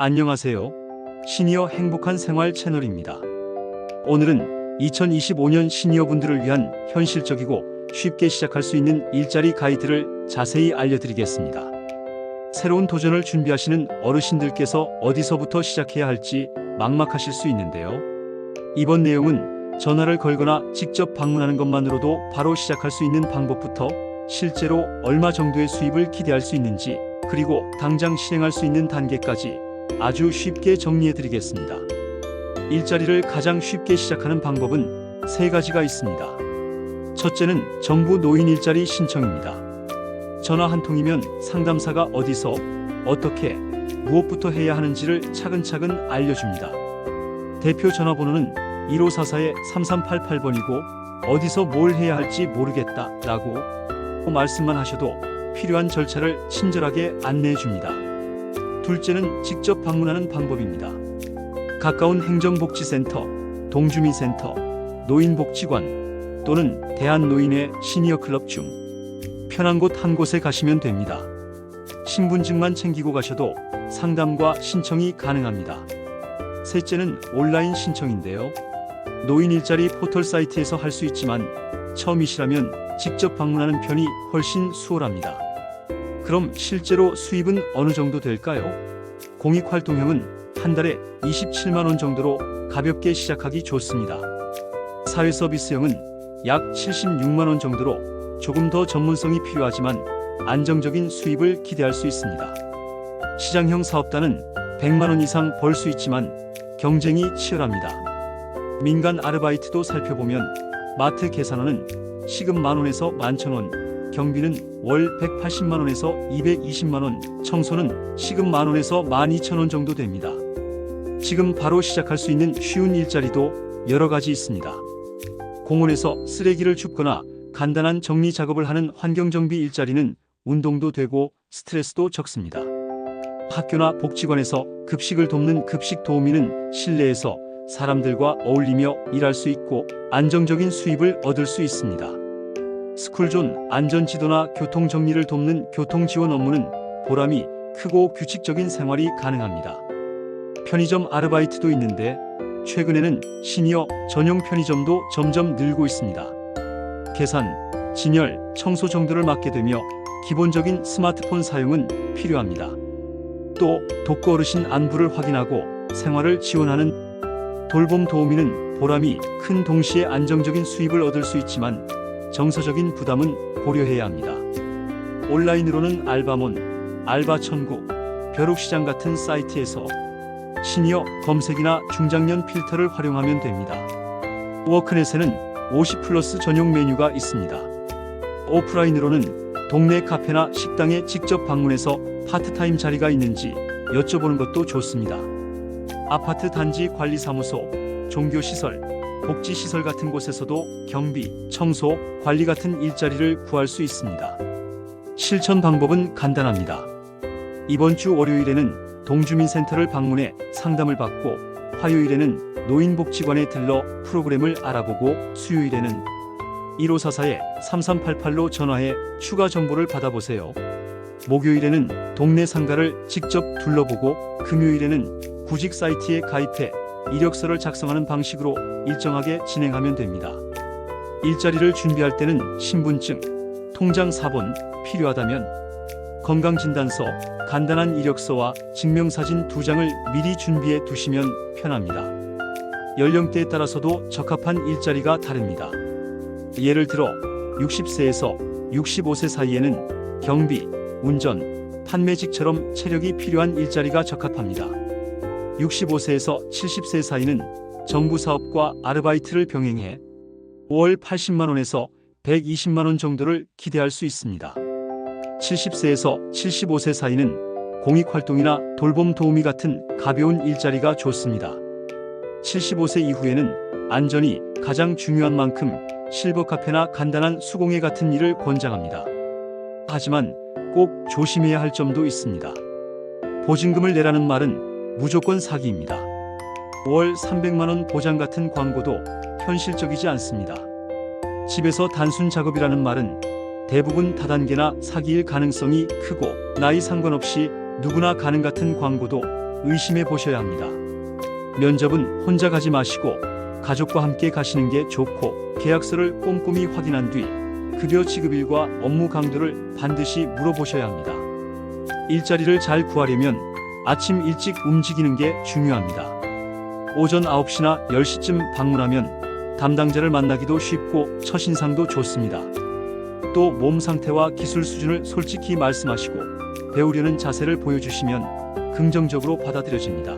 안녕하세요. 시니어 행복한 생활 채널입니다. 오늘은 2025년 시니어분들을 위한 현실적이고 쉽게 시작할 수 있는 일자리 가이드를 자세히 알려드리겠습니다. 새로운 도전을 준비하시는 어르신들께서 어디서부터 시작해야 할지 막막하실 수 있는데요. 이번 내용은 전화를 걸거나 직접 방문하는 것만으로도 바로 시작할 수 있는 방법부터 실제로 얼마 정도의 수입을 기대할 수 있는지, 그리고 당장 실행할 수 있는 단계까지 아주 쉽게 정리해드리겠습니다. 일자리를 가장 쉽게 시작하는 방법은 3가지가 있습니다. 첫째는 정부 노인 일자리 신청입니다. 전화 한 통이면 상담사가 어디서, 어떻게, 무엇부터 해야 하는지를 차근차근 알려줍니다. 대표 전화번호는 1544-3388번이고 어디서 뭘 해야 할지 모르겠다 라고 말씀만 하셔도 필요한 절차를 친절하게 안내해줍니다. 둘째는 직접 방문하는 방법입니다. 가까운 행정복지센터, 동주민센터, 노인복지관 또는 대한노인의 시니어클럽 중 편한 곳 한 곳에 가시면 됩니다. 신분증만 챙기고 가셔도 상담과 신청이 가능합니다. 셋째는 온라인 신청인데요. 노인 일자리 포털 사이트에서 할 수 있지만 처음이시라면 직접 방문하는 편이 훨씬 수월합니다. 그럼 실제로 수입은 어느 정도 될까요? 공익활동형은 한 달에 27만원 정도로 가볍게 시작하기 좋습니다. 사회서비스형은 약 76만원 정도로 조금 더 전문성이 필요하지만 안정적인 수입을 기대할 수 있습니다. 시장형 사업단은 100만원 이상 벌 수 있지만 경쟁이 치열합니다. 민간 아르바이트도 살펴보면 마트 계산원은 시급 만원에서 11,000원, 경비는 월 180만원에서 220만원, 청소는 시급 만원에서 12,000원 정도 됩니다. 지금 바로 시작할 수 있는 쉬운 일자리도 여러 가지 있습니다. 공원에서 쓰레기를 줍거나 간단한 정리 작업을 하는 환경정비 일자리는 운동도 되고 스트레스도 적습니다. 학교나 복지관에서 급식을 돕는 급식 도우미는 실내에서 사람들과 어울리며 일할 수 있고 안정적인 수입을 얻을 수 있습니다. 스쿨존 안전지도나 교통정리를 돕는 교통지원 업무는 보람이 크고 규칙적인 생활이 가능합니다. 편의점 아르바이트도 있는데 최근에는 시니어 전용 편의점도 점점 늘고 있습니다. 계산, 진열, 청소 정도를 맡게 되며 기본적인 스마트폰 사용은 필요합니다. 또 독거 어르신 안부를 확인하고 생활을 지원하는 돌봄 도우미는 보람이 큰 동시에 안정적인 수입을 얻을 수 있지만 정서적인 부담은 고려해야 합니다. 온라인으로는 알바몬, 알바천국, 벼룩시장 같은 사이트에서 시니어 검색이나 중장년 필터를 활용하면 됩니다. 워크넷에는 50+ 전용 메뉴가 있습니다. 오프라인으로는 동네 카페나 식당에 직접 방문해서 파트타임 자리가 있는지 여쭤보는 것도 좋습니다. 아파트 단지 관리사무소, 종교시설, 복지시설 같은 곳에서도 경비, 청소, 관리 같은 일자리를 구할 수 있습니다. 실천 방법은 간단합니다. 이번 주 월요일에는 동주민센터를 방문해 상담을 받고, 화요일에는 노인복지관에 들러 프로그램을 알아보고, 수요일에는 1544-3388로 전화해 추가 정보를 받아보세요. 목요일에는 동네 상가를 직접 둘러보고, 금요일에는 구직 사이트에 가입해 이력서를 작성하는 방식으로 일정하게 진행하면 됩니다. 일자리를 준비할 때는 신분증, 통장 사본, 필요하다면 건강진단서, 간단한 이력서와 증명사진 2장을 미리 준비해 두시면 편합니다. 연령대에 따라서도 적합한 일자리가 다릅니다. 예를 들어 60세에서 65세 사이에는 경비, 운전, 판매직처럼 체력이 필요한 일자리가 적합합니다. 65세에서 70세 사이는 정부 사업과 아르바이트를 병행해 월 80만원에서 120만원 정도를 기대할 수 있습니다. 70세에서 75세 사이는 공익활동이나 돌봄 도우미 같은 가벼운 일자리가 좋습니다. 75세 이후에는 안전이 가장 중요한 만큼 실버 카페나 간단한 수공예 같은 일을 권장합니다. 하지만 꼭 조심해야 할 점도 있습니다. 보증금을 내라는 말은 무조건 사기입니다. 월 300만원 보장 같은 광고도 현실적이지 않습니다. 집에서 단순 작업이라는 말은 대부분 다단계나 사기일 가능성이 크고, 나이 상관없이 누구나 가능 같은 광고도 의심해 보셔야 합니다. 면접은 혼자 가지 마시고 가족과 함께 가시는 게 좋고, 계약서를 꼼꼼히 확인한 뒤 급여 지급일과 업무 강도를 반드시 물어보셔야 합니다. 일자리를 잘 구하려면 아침 일찍 움직이는 게 중요합니다. 오전 9시나 10시쯤 방문하면 담당자를 만나기도 쉽고 첫인상도 좋습니다. 또 몸 상태와 기술 수준을 솔직히 말씀하시고 배우려는 자세를 보여주시면 긍정적으로 받아들여집니다.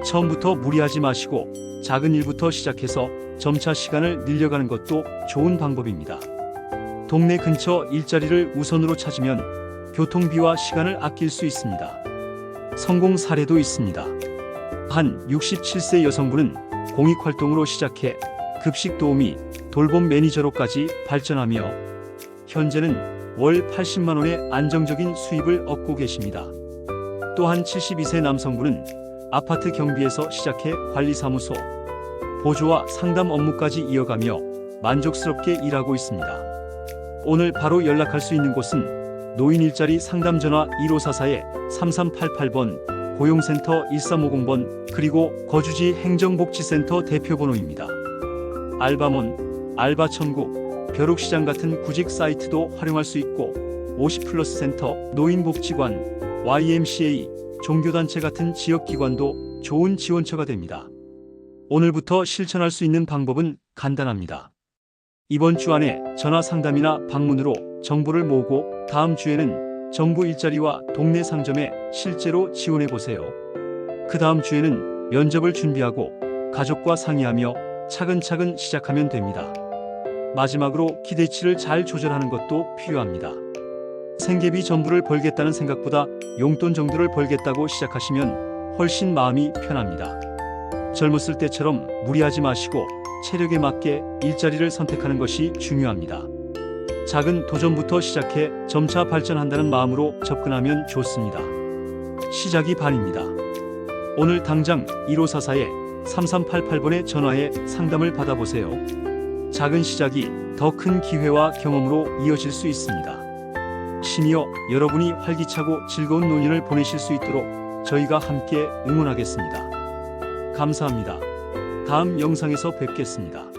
처음부터 무리하지 마시고 작은 일부터 시작해서 점차 시간을 늘려가는 것도 좋은 방법입니다. 동네 근처 일자리를 우선으로 찾으면 교통비와 시간을 아낄 수 있습니다. 성공 사례도 있습니다. 한 67세 여성분은 공익활동으로 시작해 급식 도우미, 돌봄 매니저로까지 발전하며 현재는 월 80만 원의 안정적인 수입을 얻고 계십니다. 또한 72세 남성분은 아파트 경비에서 시작해 관리사무소, 보조와 상담 업무까지 이어가며 만족스럽게 일하고 있습니다. 오늘 바로 연락할 수 있는 곳은 노인 일자리 상담 전화 1544-3388번, 고용센터 1350번, 그리고 거주지 행정복지센터 대표번호입니다. 알바몬, 알바천국, 벼룩시장 같은 구직 사이트도 활용할 수 있고 50플러스 센터, 노인복지관, YMCA, 종교단체 같은 지역기관도 좋은 지원처가 됩니다. 오늘부터 실천할 수 있는 방법은 간단합니다. 이번 주 안에 전화 상담이나 방문으로 정보를 모으고 다음 주에는 정부 일자리와 동네 상점에 실제로 지원해 보세요. 그 다음 주에는 면접을 준비하고 가족과 상의하며 차근차근 시작하면 됩니다. 마지막으로 기대치를 잘 조절하는 것도 필요합니다. 생계비 전부를 벌겠다는 생각보다 용돈 정도를 벌겠다고 시작하시면 훨씬 마음이 편합니다. 젊었을 때처럼 무리하지 마시고 체력에 맞게 일자리를 선택하는 것이 중요합니다. 작은 도전부터 시작해 점차 발전한다는 마음으로 접근하면 좋습니다. 시작이 반입니다. 오늘 당장 1544-3388번에 전화해 상담을 받아보세요. 작은 시작이 더 큰 기회와 경험으로 이어질 수 있습니다. 시니어 여러분이 활기차고 즐거운 노년을 보내실 수 있도록 저희가 함께 응원하겠습니다. 감사합니다. 다음 영상에서 뵙겠습니다.